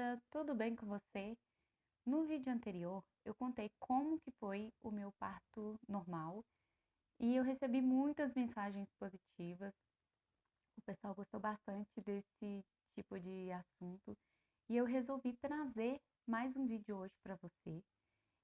dia, tudo bem com você? No vídeo anterior, eu contei como que foi o meu parto normal e eu recebi muitas mensagens positivas. O pessoal gostou bastante desse tipo de assunto e eu resolvi trazer mais um vídeo hoje para você.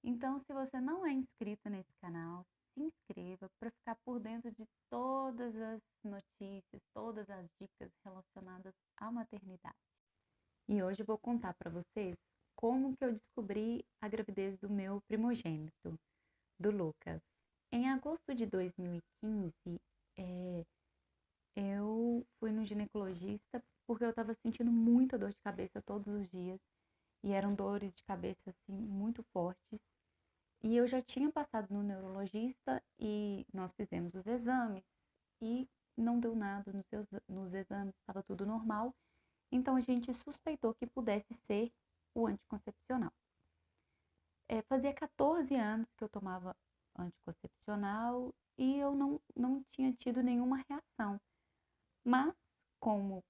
Então, se você não é inscrito nesse canal, se inscreva para ficar por dentro de todas as notícias, todas as dicas relacionadas à maternidade. E hoje eu vou contar para vocês como que eu descobri a gravidez do meu primogênito, do Lucas. Em agosto de 2015, eu fui no ginecologista porque eu estava sentindo muita dor de cabeça todos os dias e eram dores de cabeça assim muito fortes. E eu já tinha passado no neurologista e nós fizemos os exames e não deu nada nos exames, estava tudo normal. Então a gente suspeitou que pudesse ser o anticoncepcional. Fazia 14 anos que eu tomava anticoncepcional e eu não tinha tido nenhuma reação. Mas, como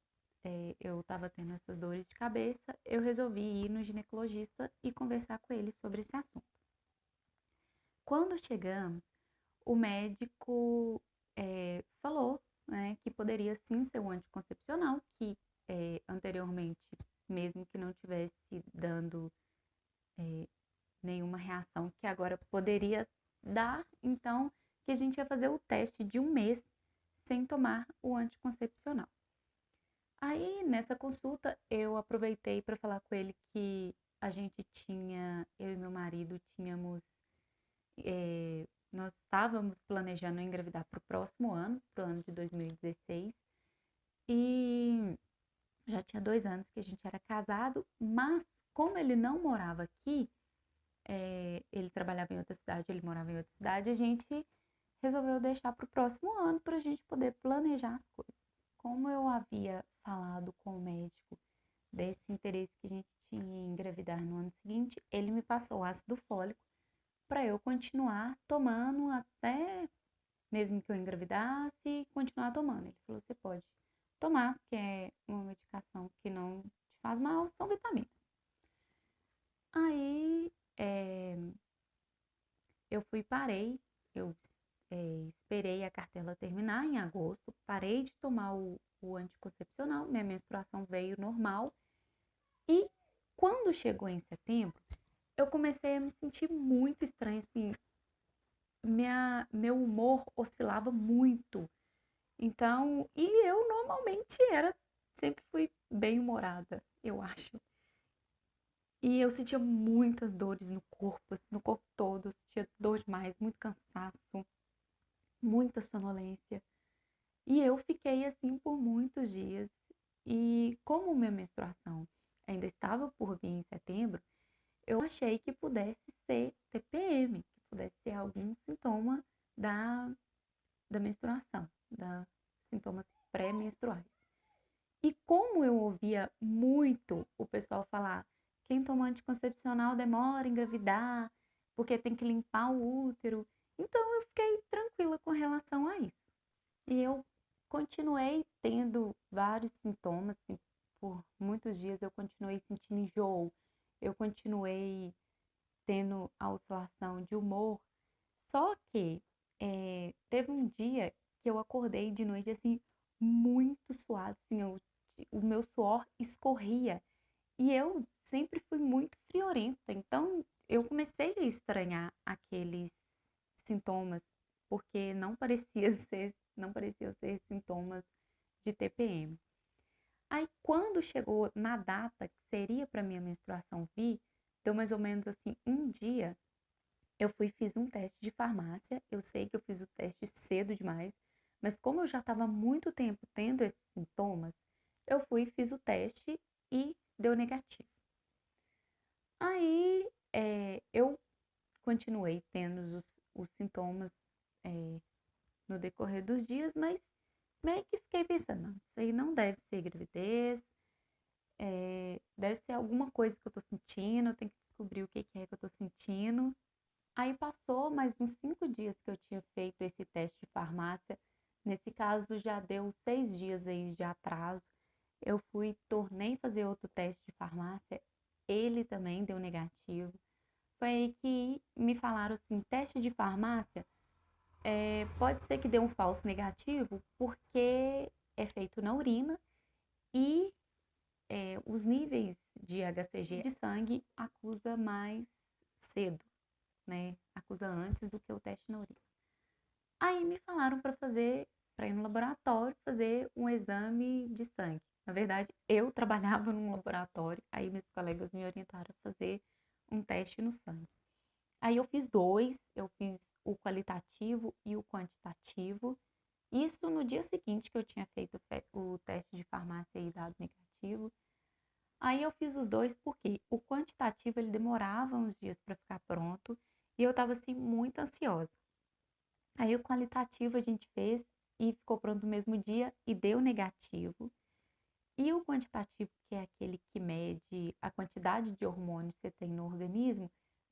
eu estava tendo essas dores de cabeça, eu resolvi ir no ginecologista e conversar com ele sobre esse assunto. Quando chegamos, o médico falou, né, que poderia sim ser um anticoncepcional, que anteriormente, mesmo que não tivesse dando nenhuma reação, que agora poderia dar, então que a gente ia fazer o teste de 1 mês sem tomar o anticoncepcional. Aí, nessa consulta, eu aproveitei para falar com ele que a gente tinha, eu e meu marido tínhamos, nós estávamos planejando engravidar para o próximo ano, para o ano de 2016, e já tinha 2 anos que a gente era casado, mas como ele não morava aqui, ele trabalhava em outra cidade, ele morava em outra cidade, a gente resolveu deixar para o próximo ano para a gente poder planejar as coisas. Como eu havia falado com o médico desse interesse que a gente tinha em engravidar no ano seguinte, ele me passou o ácido fólico para eu continuar tomando até, mesmo que eu engravidasse, continuar tomando. Ele falou, você pode tomar, que é uma medicação que não te faz mal, são vitaminas. Aí, eu parei, eu esperei a cartela terminar em agosto, parei de tomar o anticoncepcional, minha menstruação veio normal. E quando chegou em setembro, eu comecei a me sentir muito estranha, assim, meu humor oscilava muito. Então, e eu normalmente sempre fui bem humorada, eu acho. E eu sentia muitas dores no corpo, assim, no corpo todo, sentia dor demais, muito cansaço, muita sonolência. E eu fiquei assim por muitos dias. E como minha menstruação ainda estava por vir em setembro, eu achei que pudesse ser TPM, que pudesse ser algum sintoma da menstruação, da sintomas pré-menstruais. E como eu ouvia muito o pessoal falar, quem toma anticoncepcional demora a engravidar, porque tem que limpar o útero, então eu fiquei tranquila com relação a isso. E eu continuei tendo vários sintomas, assim, por muitos dias eu continuei sentindo enjoo, eu continuei tendo a oscilação de humor, só que teve um dia que eu acordei de noite, assim, muito suado, assim, o meu suor escorria, e eu sempre fui muito friorenta, então eu comecei a estranhar aqueles sintomas, porque não pareciam ser sintomas de TPM. Aí quando chegou na data que seria para minha menstruação vir, deu mais ou menos assim um dia, eu fui e fiz um teste de farmácia. Eu sei que eu fiz o teste cedo demais, mas como eu já estava muito tempo tendo esses sintomas, eu fui e fiz o teste e deu negativo. Aí eu continuei tendo os sintomas no decorrer dos dias, mas meio que fiquei pensando, não, isso aí não deve ser gravidez, deve ser alguma coisa que eu tô sentindo, eu tenho que descobrir o que é que eu tô sentindo. Aí passou mais uns 5 dias que eu tinha feito esse teste de farmácia, nesse caso já deu 6 dias aí de atraso. Eu tornei fazer outro teste de farmácia ele também deu negativo. Foi aí que me falaram assim, teste de farmácia, pode ser que dê um falso negativo, porque é feito na urina e os níveis de HCG de sangue acusa mais cedo, né? Acusa antes do que o teste na urina. Aí me falaram para ir no laboratório fazer um exame de sangue. Na verdade, eu trabalhava num laboratório, aí meus colegas me orientaram a fazer um teste no sangue. Aí eu fiz dois, eu fiz o qualitativo e o quantitativo. Isso no dia seguinte que eu tinha feito o teste de farmácia e dado negativo. Aí eu fiz os dois porque o quantitativo ele demorava uns dias para ficar pronto e eu estava assim muito ansiosa. Aí o qualitativo a gente fez e ficou pronto no mesmo dia e deu negativo. E o quantitativo, que é aquele que mede a quantidade de hormônios que você tem no organismo,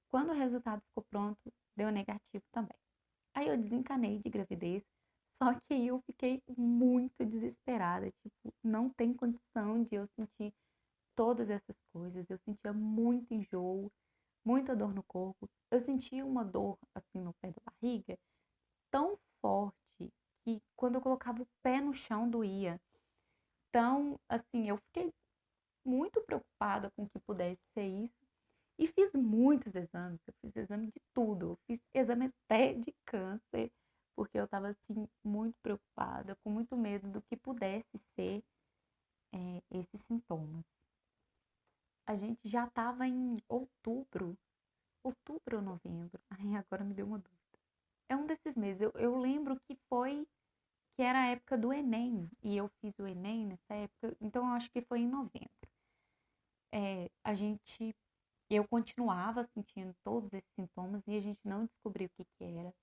quando o resultado ficou pronto, deu negativo também. Aí eu desencanei de gravidez, só que aí eu fiquei muito desesperada, tipo, não tem condição de eu sentir todas essas coisas. Eu sentia muito enjoo, muita dor no corpo. Eu sentia uma dor assim no pé da barriga tão forte que quando eu colocava o pé no chão doía. Então, assim, eu fiquei muito preocupada com que pudesse ser isso e fiz muitos exames. Eu fiz exame de tudo, eu fiz exame até de câncer, porque eu estava assim muito preocupada, com muito medo do que pudesse ser esses sintomas. A gente já estava em outubro ou novembro. Ai, agora me deu uma dúvida. É um desses meses. Eu lembro que era a época do Enem, e eu fiz o Enem nessa época, então eu acho que foi em novembro. A gente, eu continuava sentindo todos esses sintomas e a gente não descobriu o que que era.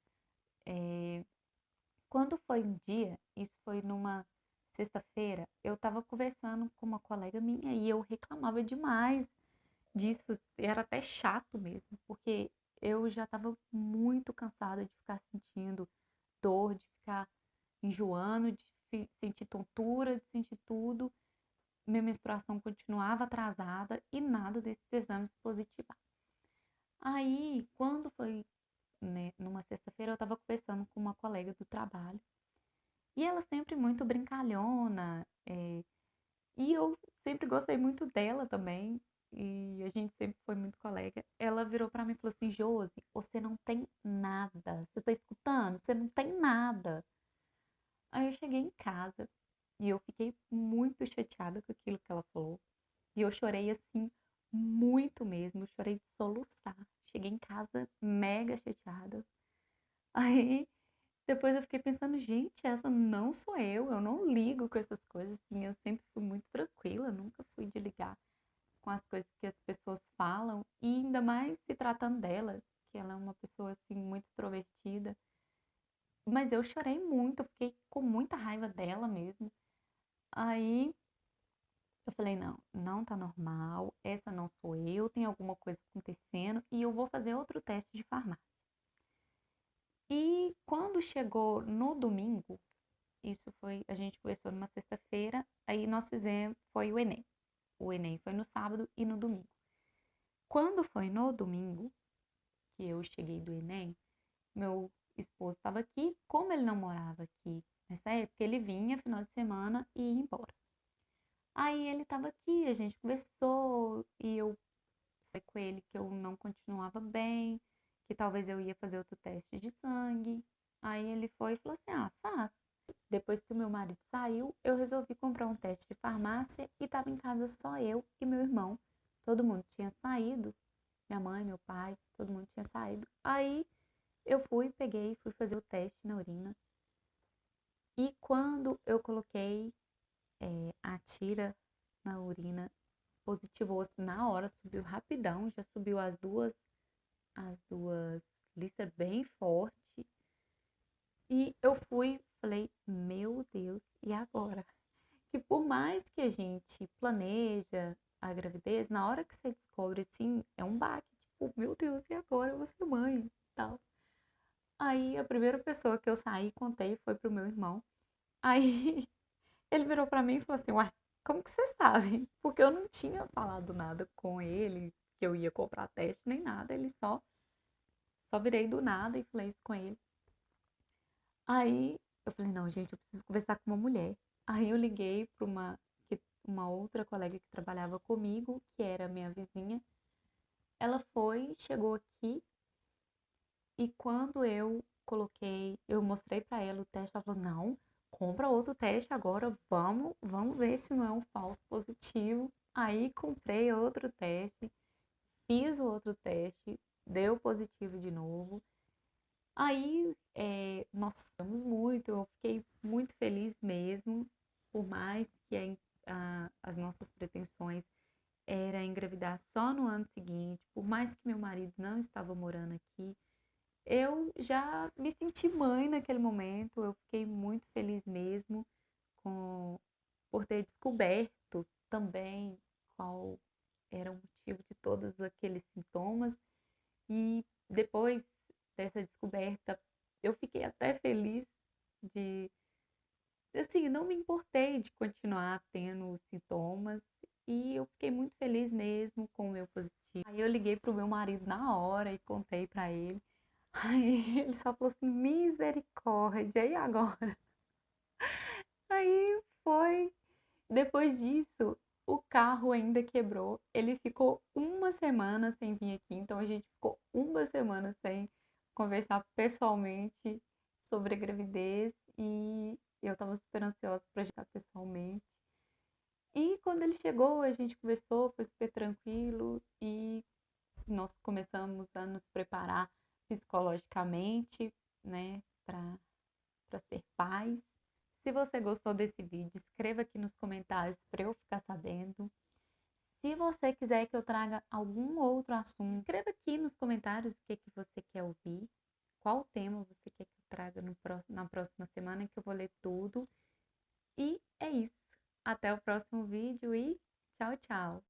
Quando foi um dia, isso foi numa sexta-feira, eu estava conversando com uma colega minha e eu reclamava demais disso, era até chato mesmo, porque eu já estava muito cansada de ficar sentindo dor, de ficar enjoando, de sentir tontura, de sentir tudo. Minha menstruação continuava atrasada e nada desses exames positivaram. Aí, quando foi, né, numa sexta-feira, eu estava conversando com uma colega do trabalho e ela sempre muito brincalhona, e eu sempre gostei muito dela também, e a gente sempre foi muito colega. Ela virou pra mim e falou assim: Josi, você não tem nada. Você tá escutando? Você não tem nada. Aí eu cheguei em casa e eu fiquei muito chateada com aquilo que ela falou. E eu chorei assim, muito mesmo. Eu chorei de soluçar. Cheguei em casa mega chateada. Aí depois eu fiquei pensando, gente, essa não sou eu não ligo com essas coisas, assim, eu sempre fui muito tranquila, nunca fui de ligar com as coisas que as pessoas falam, e ainda mais se tratando dela, que ela é uma pessoa, assim, muito extrovertida. Mas eu chorei muito, eu fiquei com muita raiva dela mesmo. Aí eu falei, não, não tá normal, essa não sou eu, tem alguma coisa acontecendo, e eu vou fazer outro teste de farmácia. E quando chegou no domingo, isso foi, a gente começou numa sexta-feira, aí nós fizemos, foi o Enem. O Enem foi no sábado e no domingo. Quando foi no domingo, que eu cheguei do Enem, meu esposo estava aqui, como ele não morava aqui nessa época, ele vinha final de semana e ia embora. Aí ele estava aqui, a gente conversou e eu falei com ele que eu não continuava bem, que talvez eu ia fazer outro teste de sangue. Aí ele foi e falou assim: ah, faz. Depois que o meu marido saiu, eu resolvi comprar um teste de farmácia e estava em casa só eu e meu irmão. Todo mundo tinha saído, minha mãe, meu pai, todo mundo tinha saído. Aí eu fui fazer o teste na urina. E quando eu coloquei a tira na urina, positivou assim, na hora, subiu rapidão, já subiu as duas listas bem forte. E eu falei, meu Deus, e agora? Que por mais que a gente planeja a gravidez, na hora que você descobre, assim, é um baque, tipo, meu Deus, e agora eu vou ser mãe e tal. Aí a primeira pessoa que eu saí e contei foi pro meu irmão. Aí ele virou pra mim e falou assim, uai, como que você sabe? Porque eu não tinha falado nada com ele, que eu ia comprar teste nem nada, ele só virei do nada e falei isso com ele. Aí eu falei, não, gente, eu preciso conversar com uma mulher. Aí eu liguei para uma outra colega que trabalhava comigo, que era minha vizinha. Ela foi, chegou aqui e quando eu mostrei para ela o teste, ela falou, não, compra outro teste agora, vamos ver se não é um falso positivo. Aí comprei outro teste, fiz o outro teste, deu positivo de novo. Aí nós ficamos muito, eu fiquei muito feliz mesmo, por mais que as nossas pretensões era engravidar só no ano seguinte, por mais que meu marido não estava morando aqui, eu já me senti mãe naquele momento, eu fiquei muito feliz mesmo por ter descoberto também qual era o motivo de todos aqueles sintomas. E depois dessa descoberta, eu fiquei até feliz de, assim, não me importei de continuar tendo os sintomas e eu fiquei muito feliz mesmo com o meu positivo. Aí eu liguei pro meu marido na hora e contei pra ele. Aí ele só falou assim, misericórdia, e agora? Aí foi. Depois disso, o carro ainda quebrou. Ele ficou uma semana sem vir aqui, então a gente ficou uma semana sem conversar pessoalmente sobre a gravidez e eu tava super ansiosa para estar pessoalmente. E quando ele chegou, a gente conversou, foi super tranquilo e nós começamos a nos preparar psicologicamente, né, para ser pais. Se você gostou desse vídeo, escreva aqui nos comentários para eu ficar sabendo. Se você quiser que eu traga algum outro assunto, escreva aqui nos comentários o que você quer ouvir, qual tema você quer que eu traga na próxima semana, que eu vou ler tudo. E é isso. Até o próximo vídeo e tchau, tchau!